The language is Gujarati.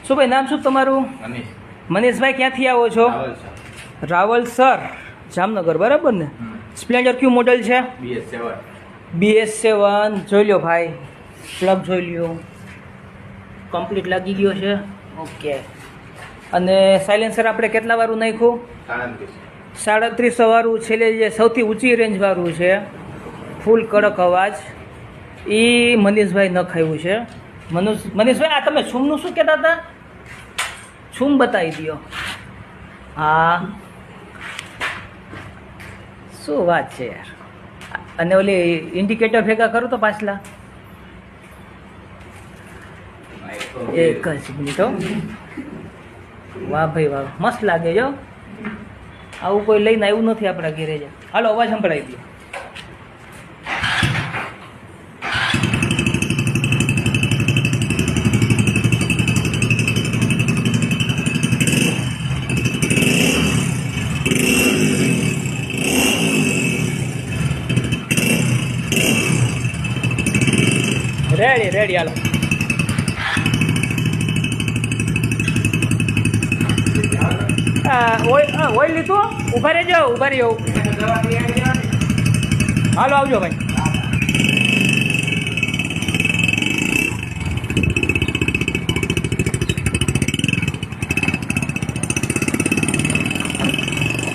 શું ભાઈ નામ શું તમારું? મનીષ. મનીષભાઈ ક્યાંથી આવો છો? રાવલ સર. રાવલ સર, જામનગર, બરાબર ને? સ્પ્લેન્ડર ક્યુ મોડલ છે? BS7. BS7 જોઈ લો ભાઈ, પ્લગ જોઈ લ્યો, કમ્પ્લીટ લાગી ગયો છે. ઓકે. અને સાયલેન્સર આપણે કેટલા વાળું નાખ્યું? 37 વાળું, છેલ્લે જે સૌથી ઊંચી રેન્જ વાળું છે, ફૂલ કડક અવાજ, એ મનીષભાઈ નખાયું છે. મનીષભાઈ આ તમે છૂમનું શું કહેતા હતા? છૂમ બતાવી દો. હા, શું વાત છે યાર. અને ઓલી ઇન્ડિકેટર ભેગા કરો તો પાછલા. એક જ મિનિટ હો. વાહ ભાઈ વાહ, મસ્ત લાગે જો. આવું કોઈ લઈને આવ્યું નથી આપણા ઘેરે. હાલો અવાજ સંભળાવી દો. રેડી રેડી, હાલો. ઓઇલ લીધું? ઉભા રહેજો, ઉભા રહ્યો. હાલો આવજો ભાઈ.